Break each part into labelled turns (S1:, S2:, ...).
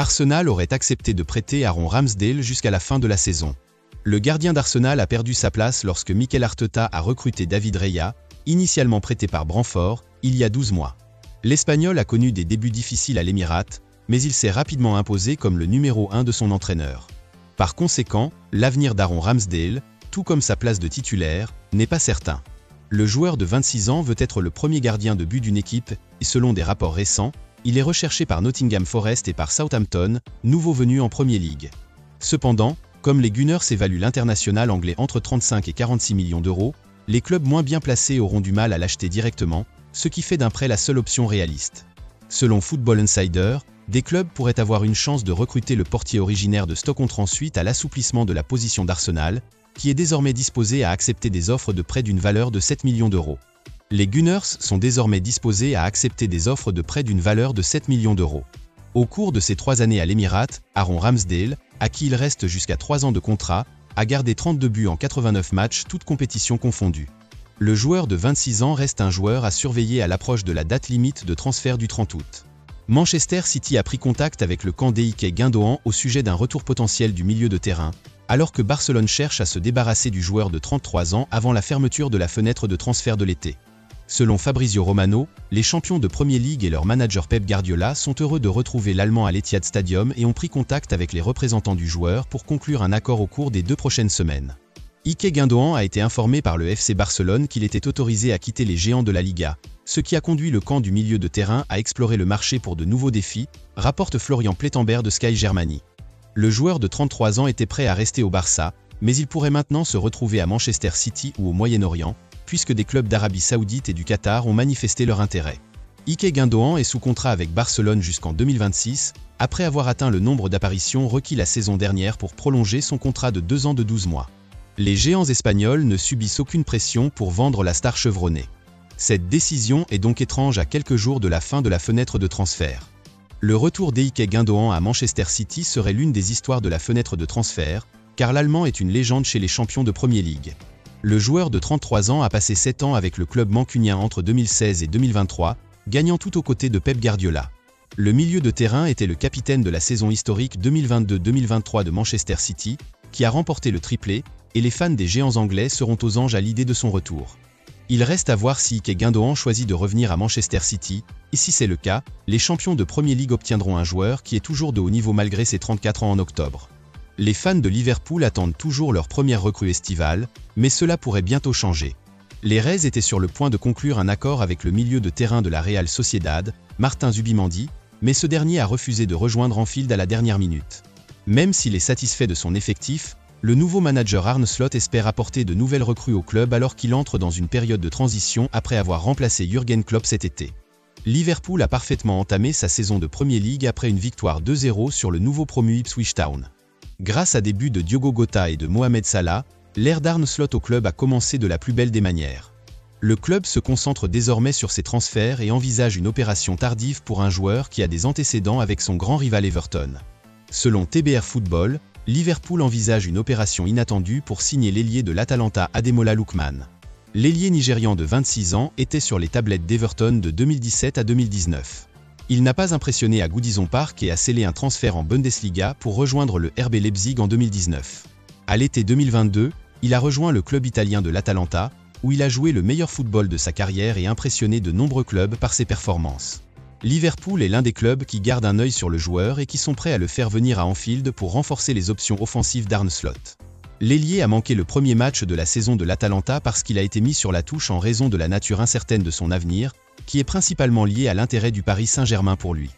S1: Arsenal aurait accepté de prêter Aaron Ramsdale jusqu'à la fin de la saison. Le gardien d'Arsenal a perdu sa place lorsque Mikel Arteta a recruté David Raya, initialement prêté par Brentford, il y a 12 mois. L'Espagnol a connu des débuts difficiles à l'Émirate, mais il s'est rapidement imposé comme le numéro 1 de son entraîneur. Par conséquent, l'avenir d'Aaron Ramsdale, tout comme sa place de titulaire, n'est pas certain. Le joueur de 26 ans veut être le premier gardien de but d'une équipe, et selon des rapports récents, il est recherché par Nottingham Forest et par Southampton, nouveau venu en Premier League. Cependant, comme les Gunners évaluent l'international anglais entre 35 et 46 millions d'euros, les clubs moins bien placés auront du mal à l'acheter directement, ce qui fait d'un prêt la seule option réaliste. Selon Football Insider, des clubs pourraient avoir une chance de recruter le portier originaire de Stoke-on-Trent suite à l'assouplissement de la position d'Arsenal, qui est désormais disposé à accepter des offres de prêt d'une valeur de 7 millions d'euros. Les Gunners sont désormais disposés à accepter des offres de prêt d'une valeur de 7 millions d'euros. Au cours de ses 3 années à l'Émirate, Aaron Ramsdale, à qui il reste jusqu'à 3 ans de contrat, a gardé 32 buts en 89 matchs, toutes compétitions confondues. Le joueur de 26 ans reste un joueur à surveiller à l'approche de la date limite de transfert du 30 août. Manchester City a pris contact avec le camp d'Ilkay Gundogan au sujet d'un retour potentiel du milieu de terrain, alors que Barcelone cherche à se débarrasser du joueur de 33 ans avant la fermeture de la fenêtre de transfert de l'été. Selon Fabrizio Romano, les champions de Premier League et leur manager Pep Guardiola sont heureux de retrouver l'Allemand à l'Etihad Stadium et ont pris contact avec les représentants du joueur pour conclure un accord au cours des 2 prochaines semaines. Ilkay Gundogan a été informé par le FC Barcelone qu'il était autorisé à quitter les géants de la Liga, ce qui a conduit le camp du milieu de terrain à explorer le marché pour de nouveaux défis, rapporte Florian Plettenberg de Sky Germany. Le joueur de 33 ans était prêt à rester au Barça, mais il pourrait maintenant se retrouver à Manchester City ou au Moyen-Orient, puisque des clubs d'Arabie Saoudite et du Qatar ont manifesté leur intérêt. Ilkay Gundogan est sous contrat avec Barcelone jusqu'en 2026, après avoir atteint le nombre d'apparitions requis la saison dernière pour prolonger son contrat de 2 ans de 12 mois. Les géants espagnols ne subissent aucune pression pour vendre la star chevronnée. Cette décision est donc étrange à quelques jours de la fin de la fenêtre de transfert. Le retour d'Ilkay Gundogan à Manchester City serait l'une des histoires de la fenêtre de transfert, car l'Allemand est une légende chez les champions de Premier League. Le joueur de 33 ans a passé 7 ans avec le club mancunien entre 2016 et 2023, gagnant tout aux côtés de Pep Guardiola. Le milieu de terrain était le capitaine de la saison historique 2022-2023 de Manchester City, qui a remporté le triplé, et les fans des géants anglais seront aux anges à l'idée de son retour. Il reste à voir si Ilkay Gundogan choisit de revenir à Manchester City, et si c'est le cas, les champions de Premier League obtiendront un joueur qui est toujours de haut niveau malgré ses 34 ans en octobre. Les fans de Liverpool attendent toujours leur première recrue estivale, mais cela pourrait bientôt changer. Les Reds étaient sur le point de conclure un accord avec le milieu de terrain de la Real Sociedad, Martin Zubimendi, mais ce dernier a refusé de rejoindre Anfield à la dernière minute. Même s'il est satisfait de son effectif, le nouveau manager Arne Slot espère apporter de nouvelles recrues au club alors qu'il entre dans une période de transition après avoir remplacé Jürgen Klopp cet été. Liverpool a parfaitement entamé sa saison de Premier League après une victoire 2-0 sur le nouveau promu Ipswich Town. Grâce à des buts de Diogo Jota et de Mohamed Salah, l'ère d'Arne Slot au club a commencé de la plus belle des manières. Le club se concentre désormais sur ses transferts et envisage une opération tardive pour un joueur qui a des antécédents avec son grand rival Everton. Selon TBR Football, Liverpool envisage une opération inattendue pour signer l'ailier de l'Atalanta Ademola Lookman. L'ailier nigérian de 26 ans était sur les tablettes d'Everton de 2017 à 2019. Il n'a pas impressionné à Goodison Park et a scellé un transfert en Bundesliga pour rejoindre le RB Leipzig en 2019. À l'été 2022, il a rejoint le club italien de l'Atalanta, où il a joué le meilleur football de sa carrière et impressionné de nombreux clubs par ses performances. Liverpool est l'un des clubs qui gardent un œil sur le joueur et qui sont prêts à le faire venir à Anfield pour renforcer les options offensives d'Arne Slot. L'ailier a manqué le premier match de la saison de l'Atalanta parce qu'il a été mis sur la touche en raison de la nature incertaine de son avenir, qui est principalement liée à l'intérêt du Paris Saint-Germain pour lui.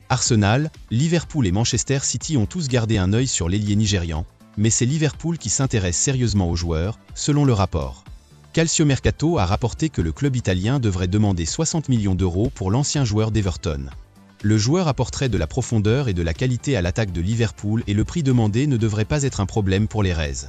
S1: Arsenal, Liverpool et Manchester City ont tous gardé un œil sur l'ailier nigérian, mais c'est Liverpool qui s'intéresse sérieusement au joueur, selon le rapport. Calciomercato a rapporté que le club italien devrait demander 60 millions d'euros pour l'ancien joueur d'Everton. Le joueur apporterait de la profondeur et de la qualité à l'attaque de Liverpool et le prix demandé ne devrait pas être un problème pour les Reds.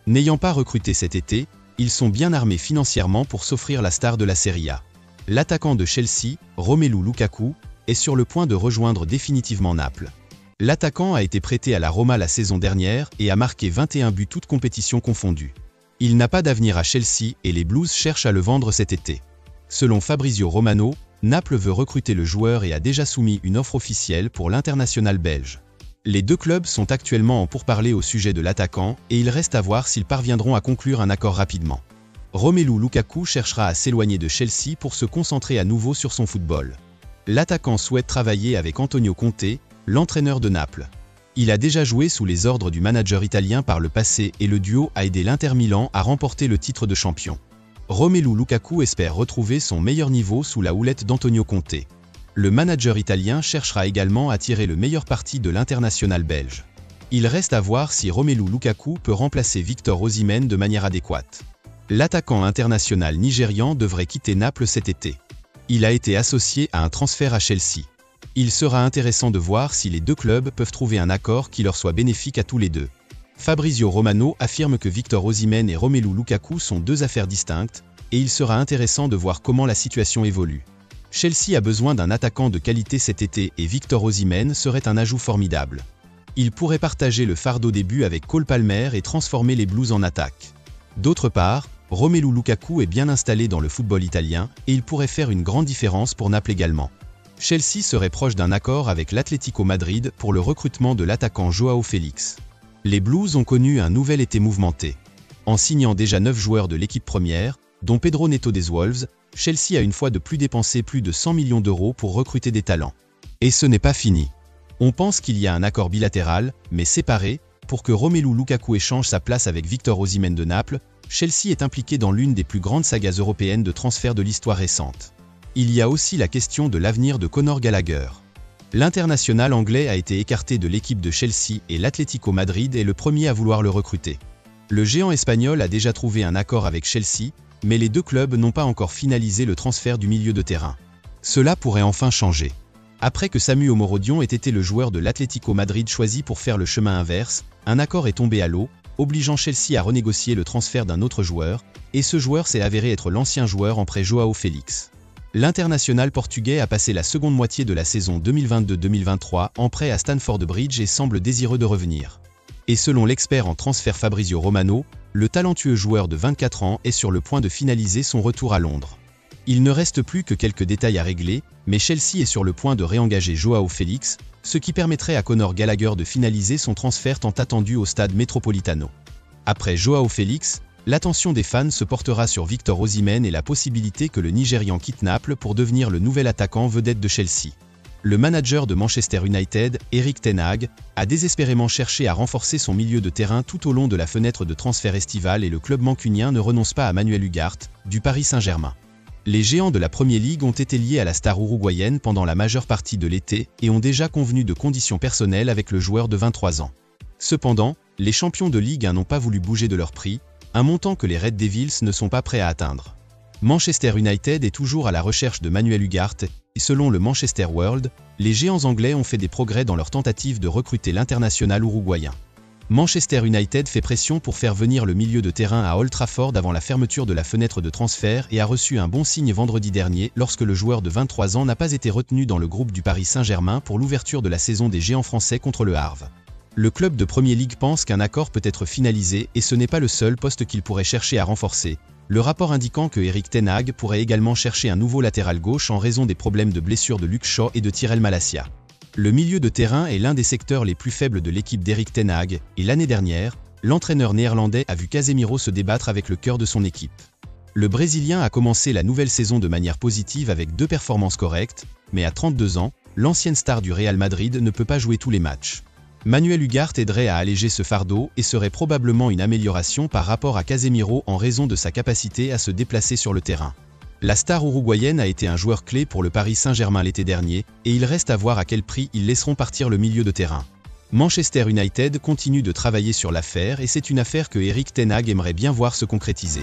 S1: N'ayant pas recruté cet été, ils sont bien armés financièrement pour s'offrir la star de la Serie A. L'attaquant de Chelsea, Romelu Lukaku, est sur le point de rejoindre définitivement Naples. L'attaquant a été prêté à la Roma la saison dernière et a marqué 21 buts toutes compétitions confondues. Il n'a pas d'avenir à Chelsea et les Blues cherchent à le vendre cet été. Selon Fabrizio Romano, Naples veut recruter le joueur et a déjà soumis une offre officielle pour l'international belge. Les deux clubs sont actuellement en pourparlers au sujet de l'attaquant et il reste à voir s'ils parviendront à conclure un accord rapidement. Romelu Lukaku cherchera à s'éloigner de Chelsea pour se concentrer à nouveau sur son football. L'attaquant souhaite travailler avec Antonio Conte, l'entraîneur de Naples. Il a déjà joué sous les ordres du manager italien par le passé et le duo a aidé l'Inter Milan à remporter le titre de champion. Romelu Lukaku espère retrouver son meilleur niveau sous la houlette d'Antonio Conte. Le manager italien cherchera également à tirer le meilleur parti de l'international belge. Il reste à voir si Romelu Lukaku peut remplacer Victor Osimhen de manière adéquate. L'attaquant international nigérian devrait quitter Naples cet été. Il a été associé à un transfert à Chelsea. Il sera intéressant de voir si les deux clubs peuvent trouver un accord qui leur soit bénéfique à tous les deux. Fabrizio Romano affirme que Victor Osimhen et Romelu Lukaku sont deux affaires distinctes, et il sera intéressant de voir comment la situation évolue. Chelsea a besoin d'un attaquant de qualité cet été et Victor Osimhen serait un ajout formidable. Il pourrait partager le fardeau des buts avec Cole Palmer et transformer les Blues en attaque. D'autre part, Romelu Lukaku est bien installé dans le football italien et il pourrait faire une grande différence pour Naples également. Chelsea serait proche d'un accord avec l'Atlético Madrid pour le recrutement de l'attaquant Joao Félix. Les Blues ont connu un nouvel été mouvementé. En signant déjà 9 joueurs de l'équipe première, dont Pedro Neto des Wolves, Chelsea a une fois de plus dépensé plus de 100 millions d'euros pour recruter des talents. Et ce n'est pas fini. On pense qu'il y a un accord bilatéral, mais séparé, pour que Romelu Lukaku échange sa place avec Victor Osimhen de Naples. Chelsea est impliqué dans l'une des plus grandes sagas européennes de transfert de l'histoire récente. Il y a aussi la question de l'avenir de Conor Gallagher. L'international anglais a été écarté de l'équipe de Chelsea et l'Atlético Madrid est le premier à vouloir le recruter. Le géant espagnol a déjà trouvé un accord avec Chelsea, mais les deux clubs n'ont pas encore finalisé le transfert du milieu de terrain. Cela pourrait enfin changer. Après que Samu Omorodion ait été le joueur de l'Atlético Madrid choisi pour faire le chemin inverse, un accord est tombé à l'eau, obligeant Chelsea à renégocier le transfert d'un autre joueur, et ce joueur s'est avéré être l'ancien joueur en prêt Joao Félix. L'international portugais a passé la seconde moitié de la saison 2022-2023 en prêt à Stamford Bridge et semble désireux de revenir. Et selon l'expert en transfert Fabrizio Romano, le talentueux joueur de 24 ans est sur le point de finaliser son retour à Londres. Il ne reste plus que quelques détails à régler, mais Chelsea est sur le point de réengager Joao Félix, ce qui permettrait à Conor Gallagher de finaliser son transfert tant attendu au stade Metropolitano. Après Joao Félix, l'attention des fans se portera sur Victor Osimhen et la possibilité que le Nigérian quitte Naples pour devenir le nouvel attaquant vedette de Chelsea. Le manager de Manchester United, Erik ten Hag, a désespérément cherché à renforcer son milieu de terrain tout au long de la fenêtre de transfert estivale et le club mancunien ne renonce pas à Manuel Ugarte, du Paris Saint-Germain. Les géants de la Premier League ont été liés à la star uruguayenne pendant la majeure partie de l'été et ont déjà convenu de conditions personnelles avec le joueur de 23 ans. Cependant, les champions de Ligue 1 n'ont pas voulu bouger de leur prix, un montant que les Red Devils ne sont pas prêts à atteindre. Manchester United est toujours à la recherche de Manuel Ugarte et selon le Manchester World, les géants anglais ont fait des progrès dans leur tentative de recruter l'international uruguayen. Manchester United fait pression pour faire venir le milieu de terrain à Old Trafford avant la fermeture de la fenêtre de transfert et a reçu un bon signe vendredi dernier lorsque le joueur de 23 ans n'a pas été retenu dans le groupe du Paris Saint-Germain pour l'ouverture de la saison des géants français contre le Havre. Le club de Premier League pense qu'un accord peut être finalisé et ce n'est pas le seul poste qu'il pourrait chercher à renforcer, le rapport indiquant que Erik ten Hag pourrait également chercher un nouveau latéral gauche en raison des problèmes de blessure de Luke Shaw et de Tyrell Malacia. Le milieu de terrain est l'un des secteurs les plus faibles de l'équipe d'Erik ten Hag, et l'année dernière, l'entraîneur néerlandais a vu Casemiro se débattre avec le cœur de son équipe. Le Brésilien a commencé la nouvelle saison de manière positive avec 2 performances correctes, mais à 32 ans, l'ancienne star du Real Madrid ne peut pas jouer tous les matchs. Manuel Ugarte aiderait à alléger ce fardeau et serait probablement une amélioration par rapport à Casemiro en raison de sa capacité à se déplacer sur le terrain. La star uruguayenne a été un joueur clé pour le Paris Saint-Germain l'été dernier, et il reste à voir à quel prix ils laisseront partir le milieu de terrain. Manchester United continue de travailler sur l'affaire et c'est une affaire que Erik ten Hag aimerait bien voir se concrétiser.